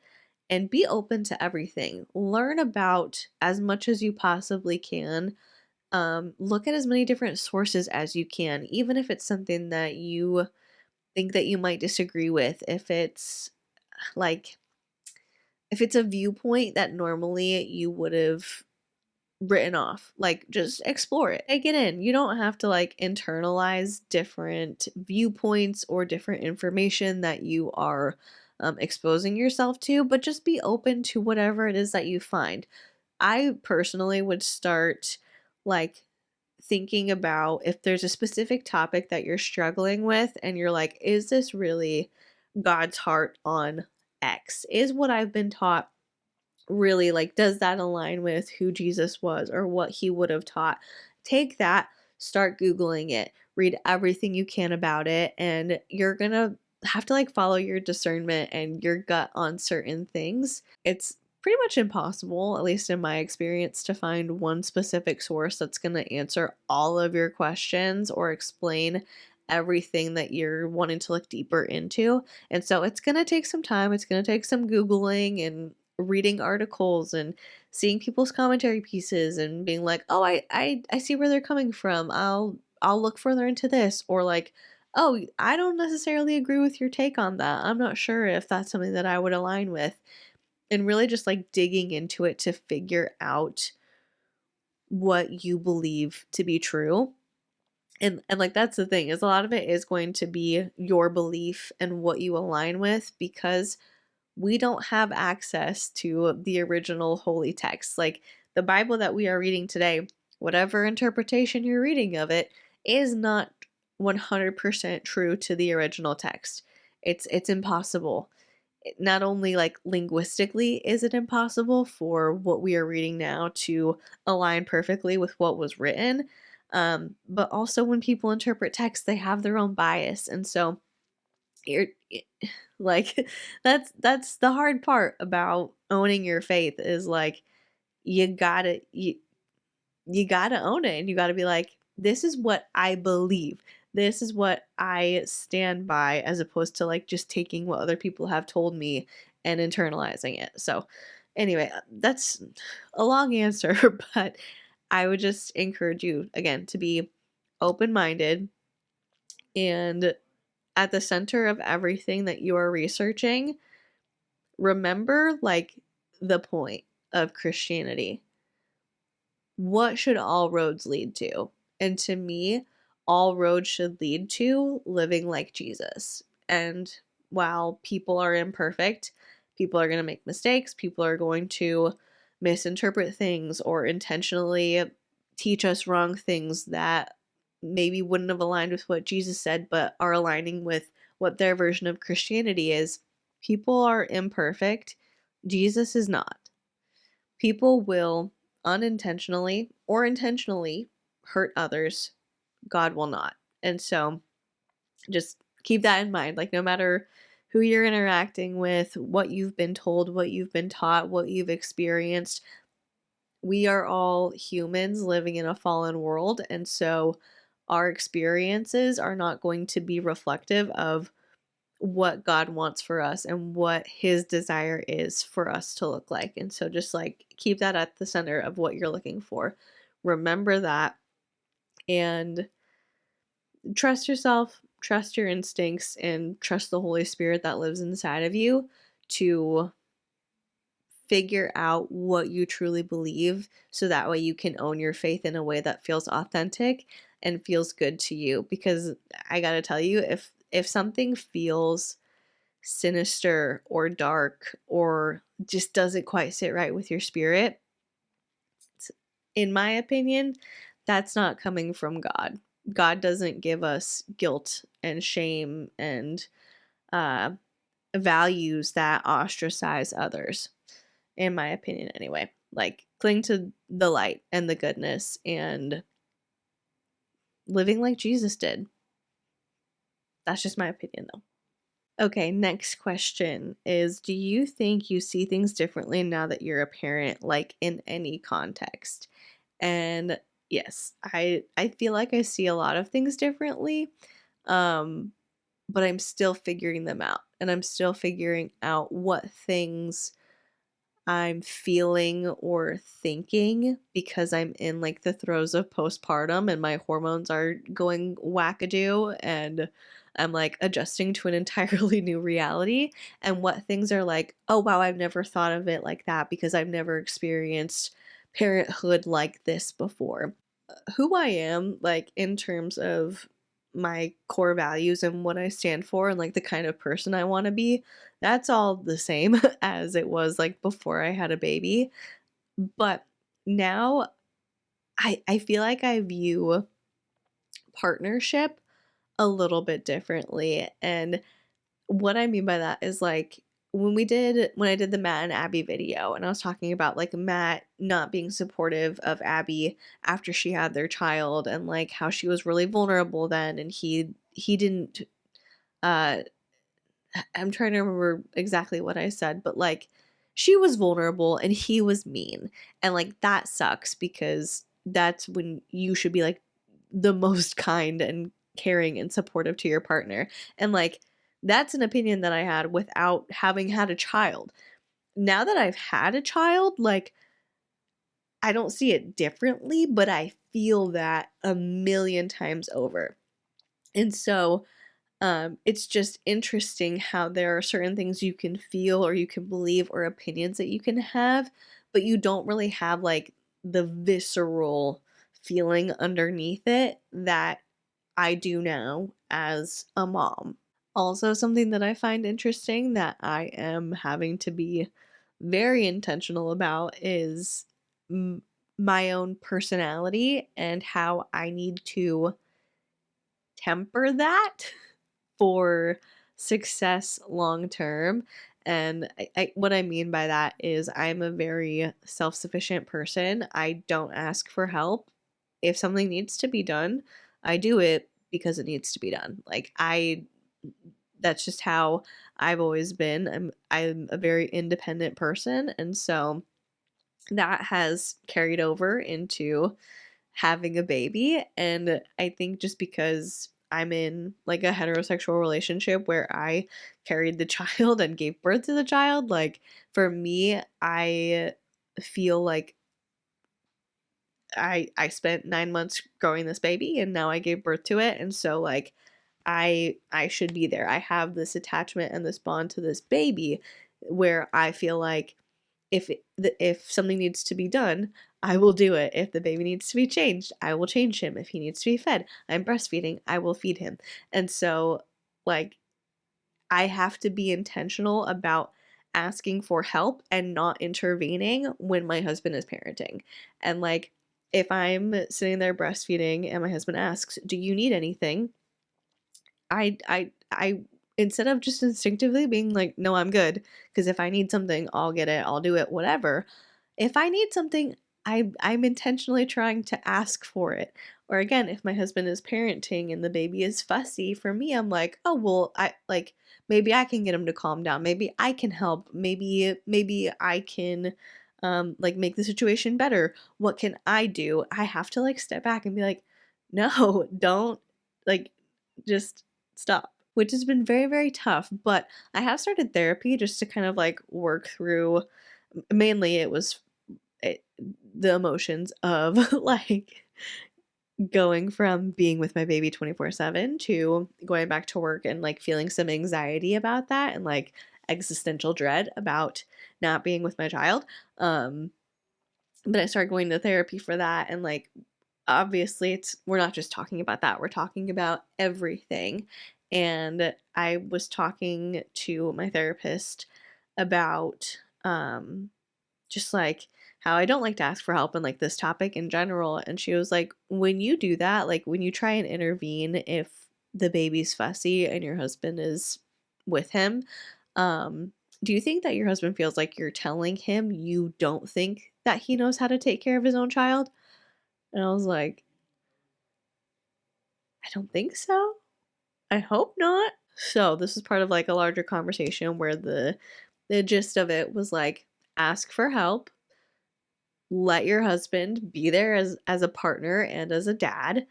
Speaker 1: and be open to everything. Learn about as much as you possibly can. Look at as many different sources as you can, even if it's something that you think that you might disagree with. Like, if it's a viewpoint that normally you would have written off, like, just explore it, take it in. You don't have to like internalize different viewpoints or different information that you are exposing yourself to, but just be open to whatever it is that you find. I personally would start like thinking about, if there's a specific topic that you're struggling with and you're like, is this really God's heart on X? Is what I've been taught really, like, does that align with who Jesus was or what he would have taught? Take that, start Googling it, read everything you can about it, and you're gonna have to like follow your discernment and your gut on certain things. It's pretty much impossible, at least in my experience, to find one specific source that's gonna answer all of your questions or explain everything that you're wanting to look deeper into. And so it's going to take some time. It's going to take some Googling and reading articles and seeing people's commentary pieces and being like, oh, I see where they're coming from. I'll look further into this. Or like, oh, I don't necessarily agree with your take on that. I'm not sure if that's something that I would align with. And really just like digging into it to figure out what you believe to be true. And like, that's the thing, is a lot of it is going to be your belief and what you align with, because we don't have access to the original holy text. Like, the Bible that we are reading today, whatever interpretation you're reading of it, is not 100% true to the original text. It's impossible. Not only like linguistically is it impossible for what we are reading now to align perfectly with what was written, but also when people interpret text, they have their own bias. And so you're like that's the hard part about owning your faith is like you gotta own it, and you gotta be like, this is what I believe, this is what I stand by, as opposed to like just taking what other people have told me and internalizing it. So anyway, that's a long answer, but I would just encourage you again to be open-minded, and at the center of everything that you are researching, remember like the point of Christianity. What should all roads lead to? And to me, all roads should lead to living like Jesus. And while people are imperfect, people are going to make mistakes, people are going to misinterpret things or intentionally teach us wrong things that maybe wouldn't have aligned with what Jesus said, but are aligning with what their version of Christianity is. People are imperfect. Jesus is not. People will unintentionally or intentionally hurt others. God will not. And so just keep that in mind. Like, no matter who you're interacting with, what you've been told, what you've been taught, what you've experienced, we are all humans living in a fallen world. And so our experiences are not going to be reflective of what God wants for us and what his desire is for us to look like. And so just like keep that at the center of what you're looking for. Remember that, and trust yourself, trust your instincts, and trust the Holy Spirit that lives inside of you to figure out what you truly believe, so that way you can own your faith in a way that feels authentic and feels good to you. Because I got to tell you, if something feels sinister or dark or just doesn't quite sit right with your spirit, in my opinion, that's not coming from God. God doesn't give us guilt and shame and values that ostracize others, in my opinion anyway. Like, cling to the light and the goodness and living like Jesus did. That's just my opinion though. Okay, next question is, do you think you see things differently now that you're a parent, like in any context? And yes, I feel like I see a lot of things differently. Um but I'm still figuring them out, and I'm still figuring out what things I'm feeling or thinking because I'm in like the throes of postpartum and my hormones are going wackadoo, and I'm like adjusting to an entirely new reality, and what things are like, oh wow, I've never thought of it like that because I've never experienced parenthood like this before. Who I am, like in terms of my core values and what I stand for and like the kind of person I want to be, that's all the same as it was like before I had a baby. But now I feel like I view partnership a little bit differently. And what I mean by that is like when I did the Matt and Abby video, and I was talking about like Matt not being supportive of Abby after she had their child, and like how she was really vulnerable then, and he didn't uh I'm trying to remember exactly what I said, but like she was vulnerable and he was mean. And like that sucks, because that's when you should be like the most kind and caring and supportive to your partner. And like that's an opinion that I had without having had a child. Now that I've had a child, like I don't see it differently, but I feel that a million times over. And so it's just interesting how there are certain things you can feel or you can believe or opinions that you can have, but you don't really have like the visceral feeling underneath it that I do now as a mom. Also, something that I find interesting that I am having to be very intentional about is my own personality and how I need to temper that for success long term. And what I mean by that is I'm a very self-sufficient person. I don't ask for help. If something needs to be done, I do it because it needs to be done. Like, I that's just how I've always been. I'm a very independent person, and so that has carried over into having a baby. And I think just because I'm in like a heterosexual relationship where I carried the child and gave birth to the child, like for me, I feel like I spent 9 months growing this baby and now I gave birth to it. And so like I should be there. I have this attachment and this bond to this baby where I feel like if something needs to be done, I will do it. If the baby needs to be changed, I will change him. If he needs to be fed, I'm breastfeeding, I will feed him. And so like I have to be intentional about asking for help and not intervening when my husband is parenting. And like if I'm sitting there breastfeeding and my husband asks, "Do you need anything?" I instead of just instinctively being like, "No, I'm good," because if I need something, I'll get it, I'll do it, whatever. If I need something, I'm intentionally trying to ask for it. Or again, if my husband is parenting and the baby is fussy, for me, I'm like, "Oh, well, I like maybe I can get him to calm down. Maybe I can help. Maybe I can like make the situation better. What can I do?" I have to like step back and be like, "No, don't like just stop," which has been very, very tough. But I have started therapy just to kind of like work through, mainly it was it, the emotions of like going from being with my baby 24/7 to going back to work and like feeling some anxiety about that and like existential dread about not being with my child. Um, but I started going to therapy for that, and like obviously we're not just talking about that, we're talking about everything. And I was talking to my therapist about just like how I don't like to ask for help and like this topic in general. And she was like, when you do that, like when you try and intervene if the baby's fussy and your husband is with him, um do you think that your husband feels like you're telling him you don't think that he knows how to take care of his own child? And I was like, I don't think so. I hope not. So this is part of like a larger conversation where the gist of it was like, ask for help, let your husband be there as a partner and as a dad.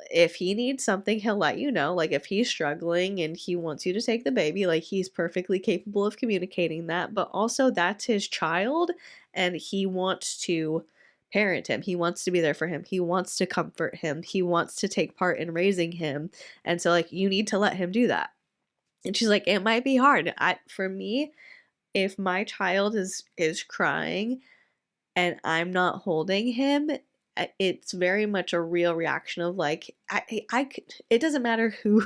Speaker 1: If he needs something, he'll let you know. Like if he's struggling and he wants you to take the baby, like he's perfectly capable of communicating that, but also that's his child and he wants to parent him. He wants to be there for him. He wants to comfort him. He wants to take part in raising him. And so like you need to let him do that. And she's like, it might be hard. For me, if my child is crying and I'm not holding him, it's very much a real reaction of like it doesn't matter who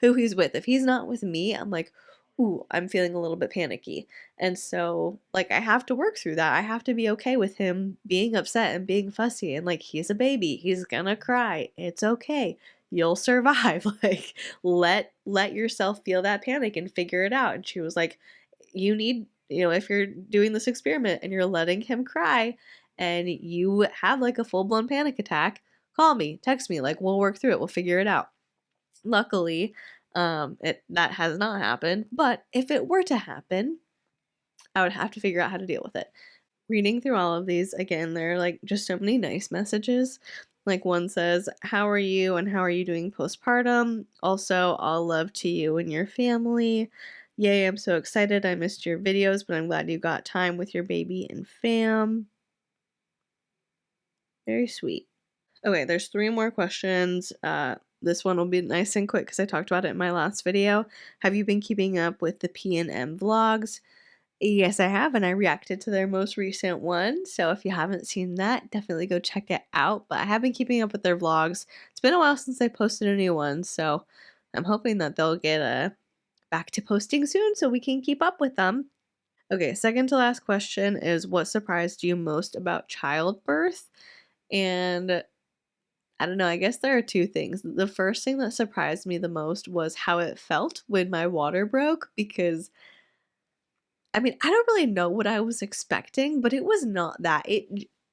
Speaker 1: he's with. If he's not with me, I'm like, ooh, I'm feeling a little bit panicky. And so like I have to work through that. I have to be okay with him being upset and being fussy and like he's a baby. He's gonna cry. It's okay. You'll survive. Like let yourself feel that panic and figure it out. And she was like, you need, if you're doing this experiment and you're letting him cry and you have like a full-blown panic attack, call me, text me, like we'll work through it, we'll figure it out. Luckily, it that has not happened, but if it were to happen, I would have to figure out how to deal with it. Reading through all of these again, there are like just so many nice messages. Like one says, "How are you and how are you doing postpartum? Also, all love to you and your family. Yay, I'm so excited. I missed your videos, but I'm glad you got time with your baby and fam." Very sweet. Okay, there's 3 more questions. This one will be nice and quick because I talked about it in my last video. Have you been keeping up with the P&M vlogs? Yes, I have, and I reacted to their most recent one. So if you haven't seen that, definitely go check it out. But I have been keeping up with their vlogs. It's been a while since I posted a new one, so I'm hoping that they'll get back to posting soon so we can keep up with them. Okay, second to last question is, what surprised you most about childbirth? And I don't know, I guess there are 2 things. The first thing that surprised me the most was how it felt when my water broke, because I mean, I don't really know what I was expecting, but it was not that.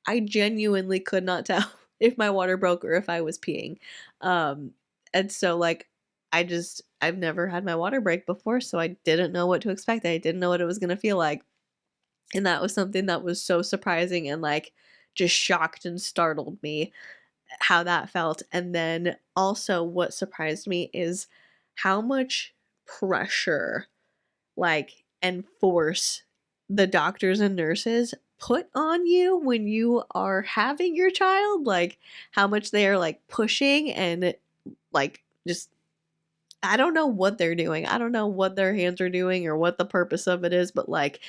Speaker 1: I genuinely could not tell if my water broke or if I was peeing. And so like I've never had my water break before, so I didn't know what to expect. I didn't know what it was going to feel like. And that was something that was so surprising and like just shocked and startled me how that felt. And then also what surprised me is how much pressure like and force the doctors and nurses put on you when you are having your child, like how much they are like pushing and like just I don't know what they're doing. I don't know what their hands are doing or what the purpose of it is, but like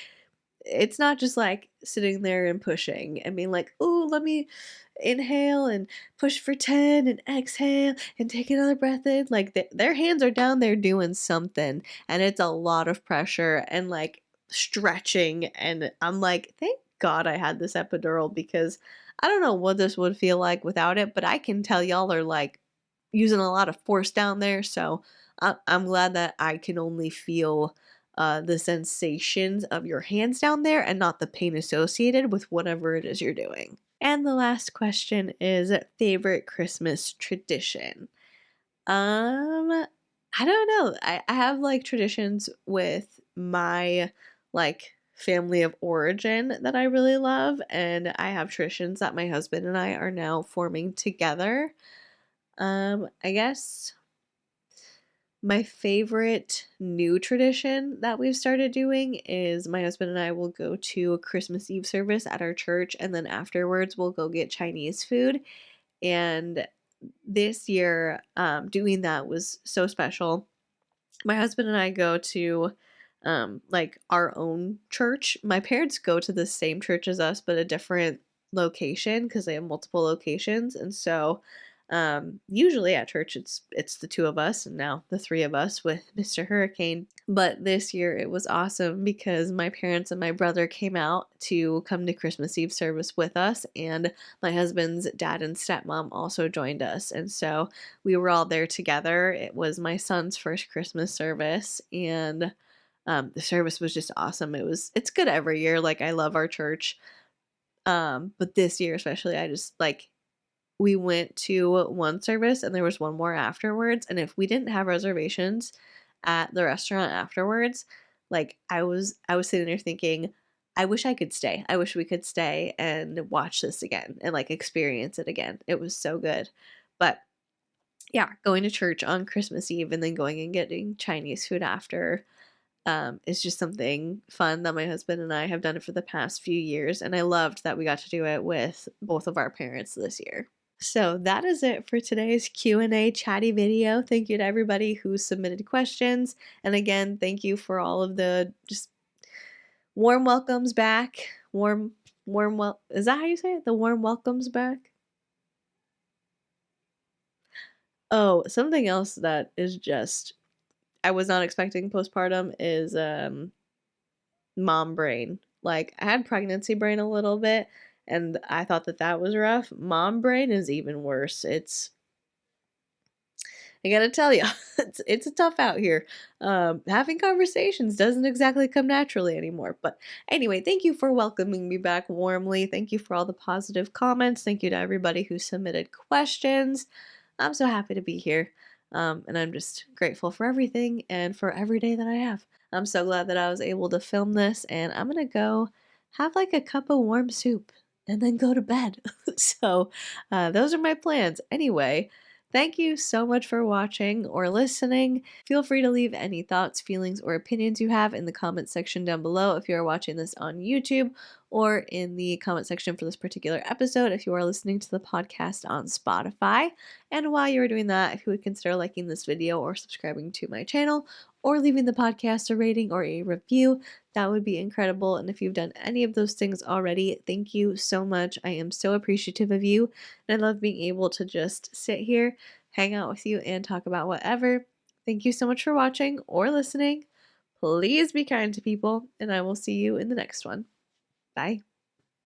Speaker 1: it's not just like sitting there and pushing and being like, "Oh, let me inhale and push for 10 and exhale and take another breath in." Like their hands are down there doing something, and it's a lot of pressure and like stretching. And I'm like, thank God I had this epidural because I don't know what this would feel like without it, but I can tell y'all are like using a lot of force down there. So I'm glad that I can only feel the sensations of your hands down there and not the pain associated with whatever it is you're doing. And the last question is favorite Christmas tradition. I don't know. I have like traditions with my like family of origin that I really love, and I have traditions that my husband and I are now forming together. I guess my favorite new tradition that we've started doing is my husband and I will go to a Christmas Eve service at our church, and then afterwards we'll go get Chinese food. And this year, doing that was so special. My husband and I go to like our own church. My parents go to the same church as us, but a different location because they have multiple locations. And so usually at church it's the two of us and now the three of us with Mr. Hurricane. But this year it was awesome because my parents and my brother came out to come to Christmas Eve service with us, and my husband's dad and stepmom also joined us. And so we were all there together. It was my son's first Christmas service, and the service was just awesome. It's good every year. Like I love our church. But this year especially, I just like we went to one service and there was one more afterwards. And if we didn't have reservations at the restaurant afterwards, like I was sitting there thinking, I wish I could stay. I wish we could stay and watch this again and like experience it again. It was so good. But yeah, going to church on Christmas Eve and then going and getting Chinese food after is just something fun that my husband and I have done it for the past few years. And I loved that we got to do it with both of our parents this year. So that is it for today's Q&A chatty video. Thank you to everybody who submitted questions. And again, thank you for all of the just warm welcomes back. Is that how you say it? The warm welcomes back? Oh, something else that is just I was not expecting postpartum is mom brain. Like I had pregnancy brain a little bit and I thought that that was rough. Mom brain is even worse. I gotta tell you, it's a tough out here. Having conversations doesn't exactly come naturally anymore. But anyway, thank you for welcoming me back warmly. Thank you for all the positive comments. Thank you to everybody who submitted questions. I'm so happy to be here. And I'm just grateful for everything and for every day that I have. I'm so glad that I was able to film this, and I'm gonna go have like a cup of warm soup and then go to bed. So, those are my plans. Anyway, thank you so much for watching or listening. Feel free to leave any thoughts, feelings, or opinions you have in the comment section down below if you are watching this on YouTube, or in the comment section for this particular episode if you are listening to the podcast on Spotify. And while you are doing that, if you would consider liking this video or subscribing to my channel, or leaving the podcast a rating or a review, that would be incredible. And if you've done any of those things already, thank you so much. I am so appreciative of you, and I love being able to just sit here, hang out with you, and talk about whatever. Thank you so much for watching or listening. Please be kind to people, and I will see you in the next one. Bye.